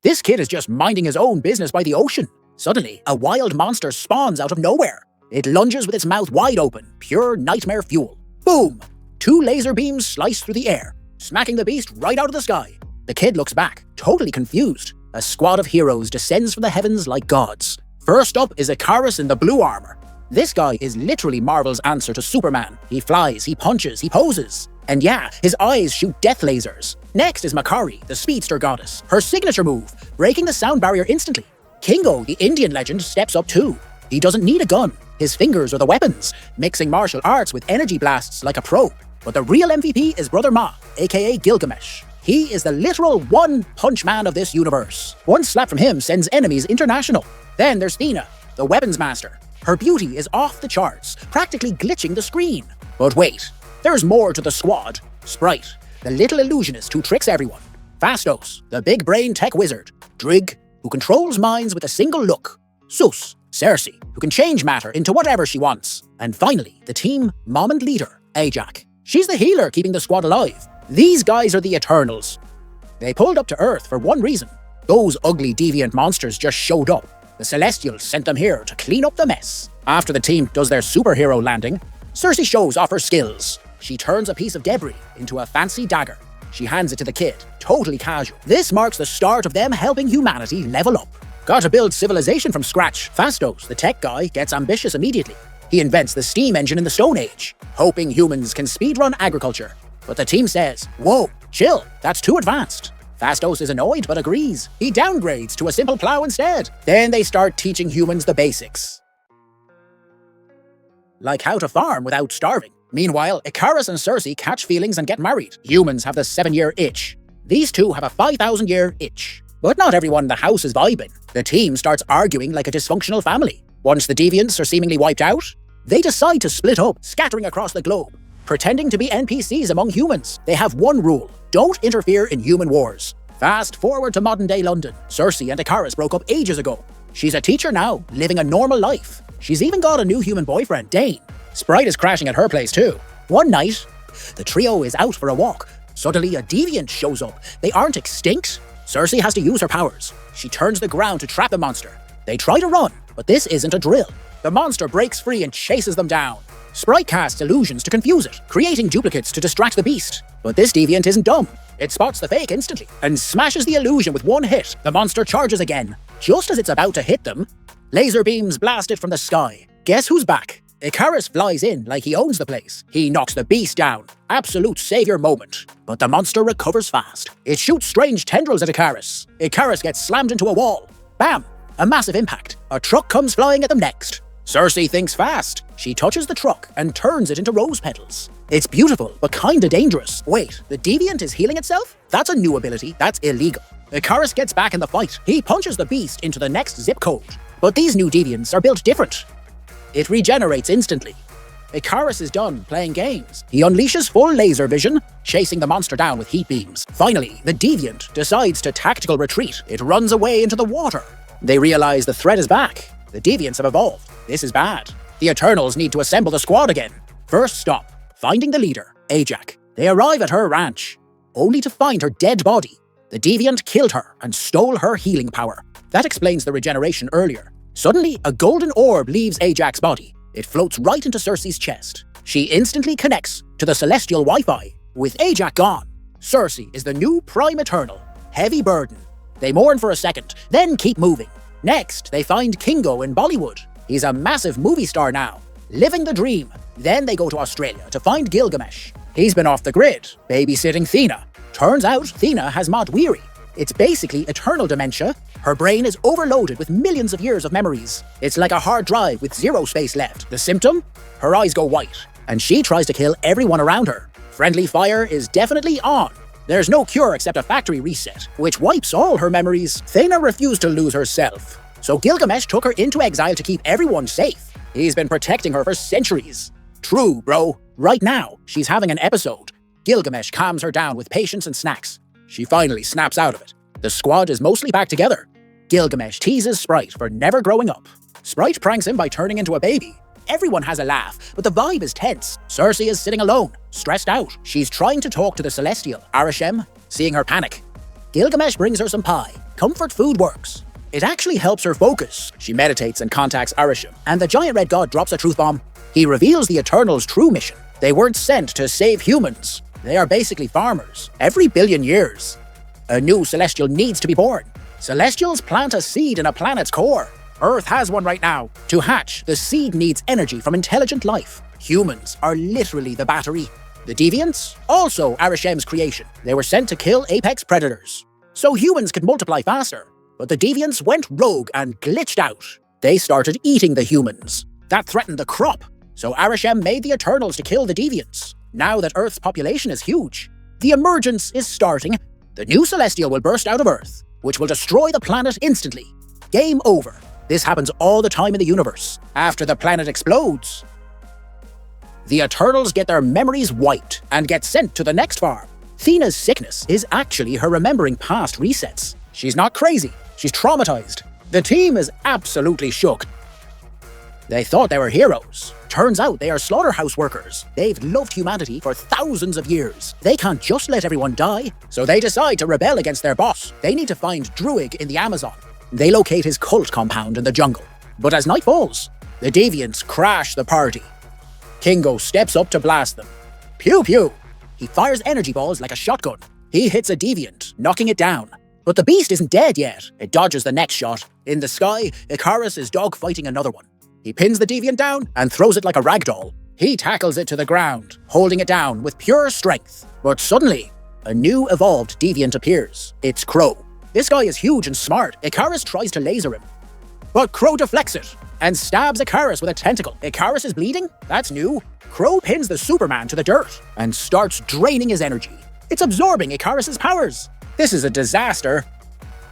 This kid is just minding his own business by the ocean. Suddenly, a wild monster spawns out of nowhere. It lunges with its mouth wide open, pure nightmare fuel. Boom! 2 laser beams slice through the air, smacking the beast right out of the sky. The kid looks back, totally confused. A squad of heroes descends from the heavens like gods. First up is Ikaris in the blue armor. This guy is literally Marvel's answer to Superman. He flies, he punches, he poses. And yeah, his eyes shoot death lasers. Next is Makari, the speedster goddess. Her signature move, breaking the sound barrier instantly. Kingo, the Indian legend, steps up too. He doesn't need a gun. His fingers are the weapons, mixing martial arts with energy blasts like a pro. But the real MVP is Brother Ma, aka Gilgamesh. He is the literal one-punch man of this universe. One slap from him sends enemies international. Then there's Thena, the weapons master. Her beauty is off the charts, practically glitching the screen. But wait, there's more to the squad. Sprite, the little illusionist who tricks everyone. Fastos, the big brain tech wizard. Drig, who controls minds with a single look. Sus, Cersei, who can change matter into whatever she wants. And finally, the team mom and leader, Ajak. She's the healer keeping the squad alive. These guys are the Eternals. They pulled up to Earth for one reason. Those ugly deviant monsters just showed up. The Celestials sent them here to clean up the mess. After the team does their superhero landing, Cersei shows off her skills. She turns a piece of debris into a fancy dagger. She hands it to the kid, totally casual. This marks the start of them helping humanity level up. Gotta build civilization from scratch. Fastos, the tech guy, gets ambitious immediately. He invents the steam engine in the Stone Age, hoping humans can speedrun agriculture. But the team says, whoa, chill, that's too advanced. Fastos is annoyed but agrees. He downgrades to a simple plow instead. Then they start teaching humans the basics. Like how to farm without starving. Meanwhile, Ikaris and Cersei catch feelings and get married. Humans have the 7-year itch. These two have a 5,000-year itch. But not everyone in the house is vibing. The team starts arguing like a dysfunctional family. Once the deviants are seemingly wiped out, they decide to split up, scattering across the globe. Pretending to be NPCs among humans. They have one rule: don't interfere in human wars. Fast forward to modern-day London. Cersei and Ikaris broke up ages ago. She's a teacher now, living a normal life. She's even got a new human boyfriend, Dane. Sprite is crashing at her place too. One night, the trio is out for a walk. Suddenly, a deviant shows up. They aren't extinct. Cersei has to use her powers. She turns the ground to trap the monster. They try to run, but this isn't a drill. The monster breaks free and chases them down. Sprite casts illusions to confuse it, creating duplicates to distract the beast. But this deviant isn't dumb. It spots the fake instantly and smashes the illusion with one hit. The monster charges again. Just as it's about to hit them, laser beams blast it from the sky. Guess who's back? Ikaris flies in like he owns the place. He knocks the beast down. Absolute savior moment. But the monster recovers fast. It shoots strange tendrils at Ikaris. Ikaris gets slammed into a wall. Bam! A massive impact. A truck comes flying at them next. Cersei thinks fast. She touches the truck and turns it into rose petals. It's beautiful, but kinda dangerous. Wait, the deviant is healing itself? That's a new ability. That's illegal. Ikaris gets back in the fight. He punches the beast into the next zip code. But these new deviants are built different. It regenerates instantly. Ikaris is done playing games. He unleashes full laser vision, chasing the monster down with heat beams. Finally, the deviant decides to tactical retreat. It runs away into the water. They realize the threat is back. The deviants have evolved. This is bad. The Eternals need to assemble the squad again. First stop, finding the leader, Ajak. They arrive at her ranch, only to find her dead body. The deviant killed her and stole her healing power. That explains the regeneration earlier. Suddenly, a golden orb leaves Ajak's body. It floats right into Cersei's chest. She instantly connects to the celestial Wi-Fi. With Ajak gone, Cersei is the new Prime Eternal. Heavy burden. They mourn for a second, then keep moving. Next, they find Kingo in Bollywood. He's a massive movie star now, living the dream. Then they go to Australia to find Gilgamesh. He's been off the grid, babysitting Thena. Turns out Thena has Mod Weary. It's basically eternal dementia. Her brain is overloaded with millions of years of memories. It's like a hard drive with zero space left. The symptom? Her eyes go white, and she tries to kill everyone around her. Friendly fire is definitely on. There's no cure except a factory reset, which wipes all her memories. Thena refused to lose herself, so Gilgamesh took her into exile to keep everyone safe. He's been protecting her for centuries. True, bro. Right now, she's having an episode. Gilgamesh calms her down with patience and snacks. She finally snaps out of it. The squad is mostly back together. Gilgamesh teases Sprite for never growing up. Sprite pranks him by turning into a baby. Everyone has a laugh, but the vibe is tense. Cersei is sitting alone, stressed out. She's trying to talk to the Celestial, Arishem, seeing her panic. Gilgamesh brings her some pie. Comfort food works. It actually helps her focus. She meditates and contacts Arishem, and the giant red god drops a truth bomb. He reveals the Eternals' true mission. They weren't sent to save humans. They are basically farmers. Every billion years, a new Celestial needs to be born. Celestials plant a seed in a planet's core. Earth has one right now. To hatch, the seed needs energy from intelligent life. Humans are literally the battery. The Deviants? Also Arishem's creation. They were sent to kill apex predators, so humans could multiply faster. But the Deviants went rogue and glitched out. They started eating the humans. That threatened the crop, so Arishem made the Eternals to kill the Deviants. Now that Earth's population is huge, the emergence is starting. The new Celestial will burst out of Earth, which will destroy the planet instantly. Game over. This happens all the time in the universe. After the planet explodes, the Eternals get their memories wiped and get sent to the next farm. Thena's sickness is actually her remembering past resets. She's not crazy, she's traumatized. The team is absolutely shook. They thought they were heroes. Turns out they are slaughterhouse workers. They've loved humanity for thousands of years. They can't just let everyone die, so they decide to rebel against their boss. They need to find Druig in the Amazon. They locate his cult compound in the jungle. But as night falls, the Deviants crash the party. Kingo steps up to blast them. Pew pew! He fires energy balls like a shotgun. He hits a Deviant, knocking it down. But the beast isn't dead yet. It dodges the next shot. In the sky, Ikaris is dogfighting another one. He pins the Deviant down and throws it like a ragdoll. He tackles it to the ground, holding it down with pure strength. But suddenly, a new evolved Deviant appears. It's Crow. This guy is huge and smart. Ikaris tries to laser him, but Crow deflects it and stabs Ikaris with a tentacle. Ikaris is bleeding? That's new. Crow pins the Superman to the dirt and starts draining his energy. It's absorbing Ikaris' powers. This is a disaster.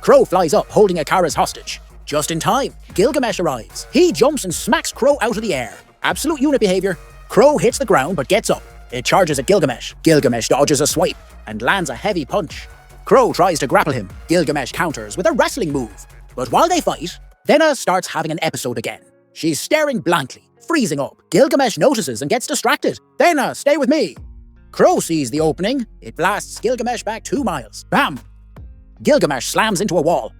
Crow flies up, holding Ikaris hostage. Just in time, Gilgamesh arrives. He jumps and smacks Crow out of the air. Absolute unit behavior. Crow hits the ground but gets up. It charges at Gilgamesh. Gilgamesh dodges a swipe and lands a heavy punch. Crow tries to grapple him. Gilgamesh counters with a wrestling move. But while they fight, Thena starts having an episode again. She's staring blankly, freezing up. Gilgamesh notices and gets distracted. Thena, stay with me. Crow sees the opening. It blasts Gilgamesh back 2 miles. Bam! Gilgamesh slams into a wall.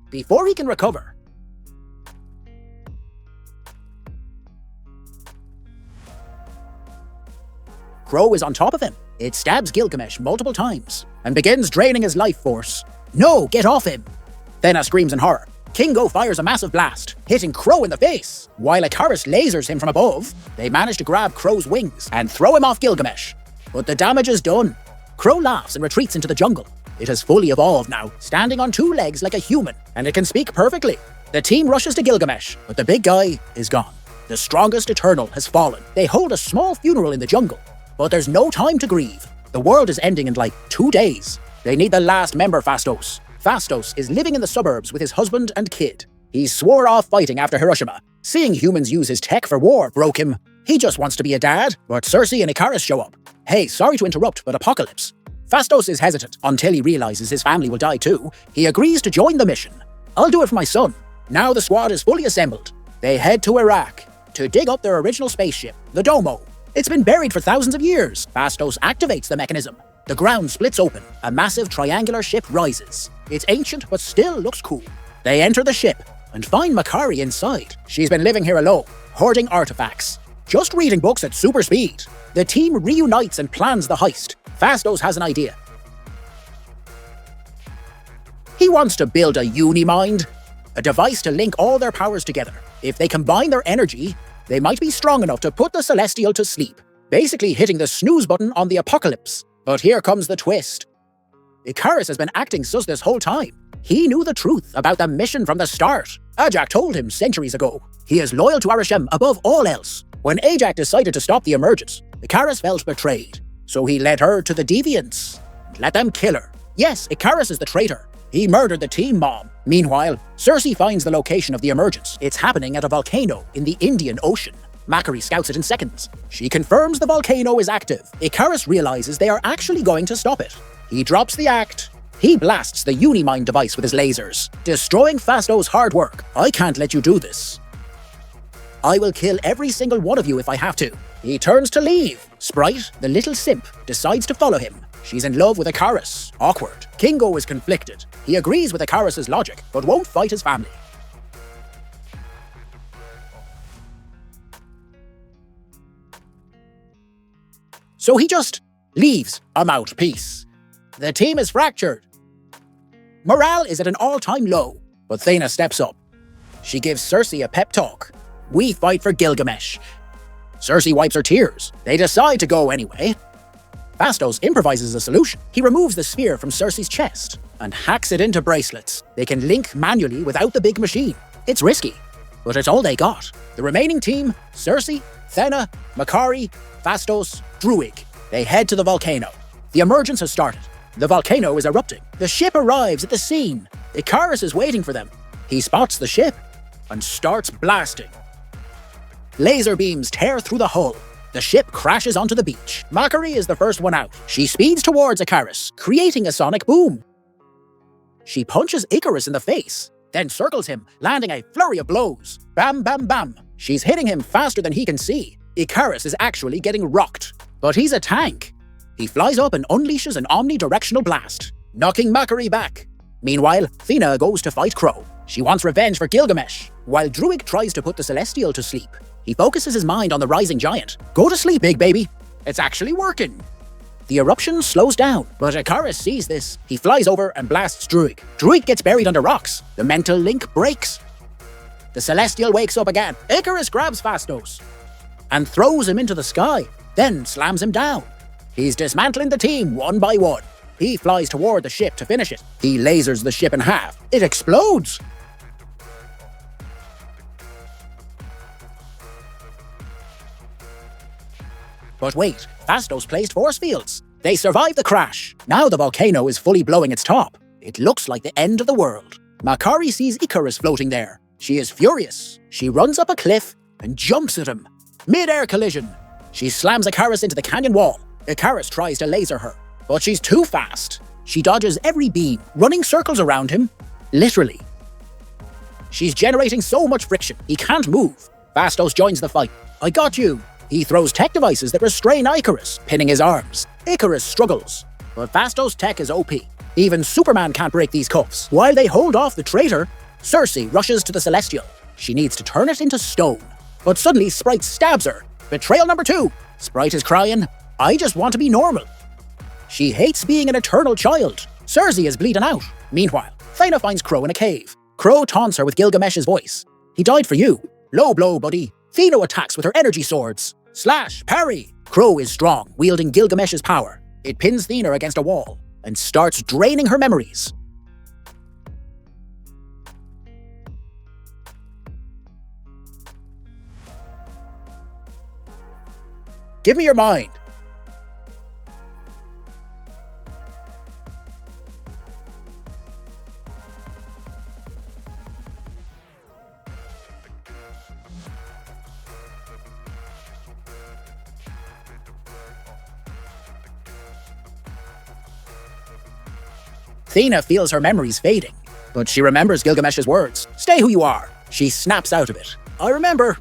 Before he can recover, Crow is on top of him. It stabs Gilgamesh multiple times and begins draining his life force. No, get off him! Thena screams in horror. Kingo fires a massive blast, hitting Crow in the face. While Ikaris lasers him from above, they manage to grab Crow's wings and throw him off Gilgamesh. But the damage is done. Crow laughs and retreats into the jungle. It has fully evolved now, standing on 2 legs like a human, and it can speak perfectly. The team rushes to Gilgamesh, but the big guy is gone. The strongest Eternal has fallen. They hold a small funeral in the jungle, but there's no time to grieve. The world is ending in like 2 days. They need the last member, Phastos. Phastos is living in the suburbs with his husband and kid. He swore off fighting after Hiroshima. Seeing humans use his tech for war broke him. He just wants to be a dad, but Cersei and Ikaris show up. Hey, sorry to interrupt, but apocalypse. Phastos is hesitant until he realizes his family will die too. He agrees to join the mission. I'll do it for my son. Now the squad is fully assembled. They head to Iraq to dig up their original spaceship, the Domo. It's been buried for thousands of years. Phastos activates the mechanism. The ground splits open. A massive triangular ship rises. It's ancient, but still looks cool. They enter the ship and find Makari inside. She's been living here alone, hoarding artifacts, just reading books at super speed. The team reunites and plans the heist. Phastos has an idea. He wants to build a Unimind, a device to link all their powers together. If they combine their energy, they might be strong enough to put the Celestial to sleep, basically hitting the snooze button on the apocalypse. But here comes the twist. Ikaris has been acting sus this whole time. He knew the truth about the mission from the start. Ajak told him centuries ago. He is loyal to Arishem above all else. When Ajak decided to stop the emergence, Ikaris felt betrayed. So he led her to the Deviants and let them kill her. Yes, Ikaris is the traitor. He murdered the team mom. Meanwhile, Cersei finds the location of the emergence. It's happening at a volcano in the Indian Ocean. Makari scouts it in seconds. She confirms the volcano is active. Ikaris realizes they are actually going to stop it. He drops the act. He blasts the Unimind device with his lasers, destroying Phastos' hard work. I can't let you do this. I will kill every single one of you if I have to. He turns to leave. Sprite, the little simp, decides to follow him. She's in love with Ikaris. Awkward. Kingo is conflicted. He agrees with Ikaris' logic, but won't fight his family. So he just leaves. I'm out. Peace. The team is fractured. Morale is at an all-time low, but Thena steps up. She gives Cersei a pep talk. We fight for Gilgamesh. Cersei wipes her tears. They decide to go anyway. Phastos improvises a solution. He removes the sphere from Cersei's chest and hacks it into bracelets. They can link manually without the big machine. It's risky, but it's all they got. The remaining team, Cersei, Thena, Makari, Phastos, Druig. They head to the volcano. The emergence has started. The volcano is erupting. The ship arrives at the scene. Ikaris is waiting for them. He spots the ship and starts blasting. Laser beams tear through the hull. The ship crashes onto the beach. Makari is the first one out. She speeds towards Ikaris, creating a sonic boom. She punches Ikaris in the face, then circles him, landing a flurry of blows. Bam, bam, bam. She's hitting him faster than he can see. Ikaris is actually getting rocked. But he's a tank. He flies up and unleashes an omnidirectional blast, knocking Makari back. Meanwhile, Thena goes to fight Crow. She wants revenge for Gilgamesh, while Druig tries to put the Celestial to sleep. He focuses his mind on the rising giant. Go to sleep, big baby. It's actually working. The eruption slows down, but Ikaris sees this. He flies over and blasts Druig. Druig gets buried under rocks. The mental link breaks. The Celestial wakes up again. Ikaris grabs Phastos and throws him into the sky, then slams him down. He's dismantling the team one by one. He flies toward the ship to finish it. He lasers the ship in half. It explodes. But wait, Phastos placed force fields. They survive the crash. Now the volcano is fully blowing its top. It looks like the end of the world. Makari sees Ikaris floating there. She is furious. She runs up a cliff and jumps at him. Mid-air collision. She slams Ikaris into the canyon wall. Ikaris tries to laser her, but she's too fast. She dodges every beam, running circles around him. Literally. She's generating so much friction, he can't move. Phastos joins the fight. I got you. He throws tech devices that restrain Ikaris, pinning his arms. Ikaris struggles, but Phastos' tech is OP. Even Superman can't break these cuffs. While they hold off the traitor, Cersei rushes to the Celestial. She needs to turn it into stone. But suddenly Sprite stabs her. Betrayal number 2. Sprite is crying, I just want to be normal. She hates being an eternal child. Cersei is bleeding out. Meanwhile, Thena finds Crow in a cave. Crow taunts her with Gilgamesh's voice. He died for you. Low blow, buddy. Thena attacks with her energy swords. Slash, parry. Crow is strong, wielding Gilgamesh's power. It pins Thena against a wall and starts draining her memories. Give me your mind. Thena feels her memories fading, but she remembers Gilgamesh's words. Stay who you are. She snaps out of it. I remember.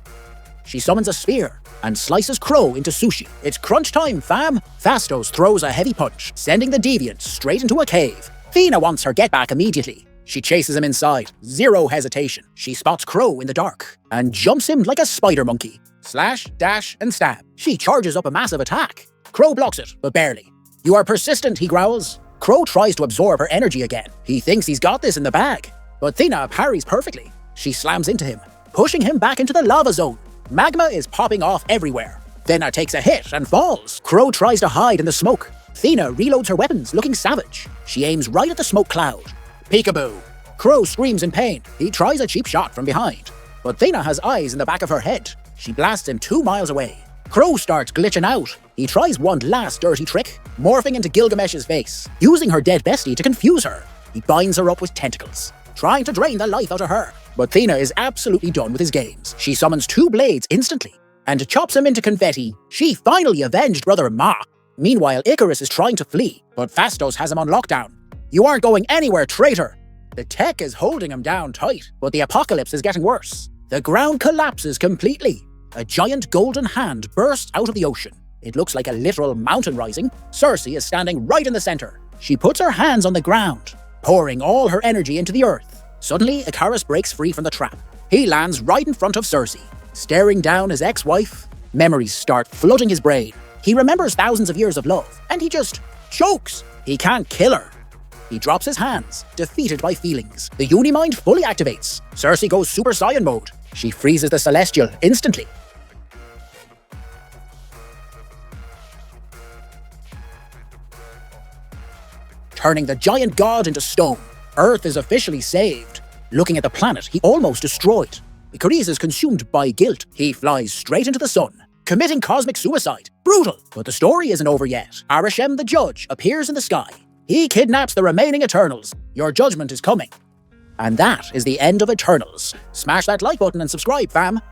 She summons a spear and slices Crow into sushi. It's crunch time, fam! Phastos throws a heavy punch, sending the deviant straight into a cave. Thena wants her get back immediately. She chases him inside, zero hesitation. She spots Crow in the dark and jumps him like a spider monkey. Slash, dash, and stab. She charges up a massive attack. Crow blocks it, but barely. You are persistent, he growls. Crow tries to absorb her energy again. He thinks he's got this in the bag. But Thena parries perfectly. She slams into him, pushing him back into the lava zone. Magma is popping off everywhere. Thena takes a hit and falls. Crow tries to hide in the smoke. Thena reloads her weapons, looking savage. She aims right at the smoke cloud. Peekaboo. Crow screams in pain. He tries a cheap shot from behind. But Thena has eyes in the back of her head. She blasts him 2 miles away. Crow starts glitching out. He tries one last dirty trick, morphing into Gilgamesh's face, using her dead bestie to confuse her. He binds her up with tentacles, trying to drain the life out of her. But Thena is absolutely done with his games. She summons 2 blades instantly and chops him into confetti. She finally avenged Brother Ma. Meanwhile, Ikaris is trying to flee, but Phastos has him on lockdown. You aren't going anywhere, traitor! The tech is holding him down tight, but the apocalypse is getting worse. The ground collapses completely. a giant golden hand bursts out of the ocean. It looks like a literal mountain rising. Cersei is standing right in the center. She puts her hands on the ground, pouring all her energy into the earth. Suddenly, Ikaris breaks free from the trap. He lands right in front of Cersei. Staring down his ex-wife, memories start flooding his brain. He remembers thousands of years of love, and he just chokes. He can't kill her. He drops his hands, defeated by feelings. The Unimind fully activates. Cersei goes Super Saiyan mode. She freezes the Celestial instantly. Turning the giant god into stone. Earth is officially saved. Looking at the planet he almost destroyed. Ikaris is consumed by guilt. He flies straight into the sun, committing cosmic suicide. Brutal. But the story isn't over yet. Arishem the Judge appears in the sky. He kidnaps the remaining Eternals. Your judgment is coming. And that is the end of Eternals. Smash that like button and subscribe, fam.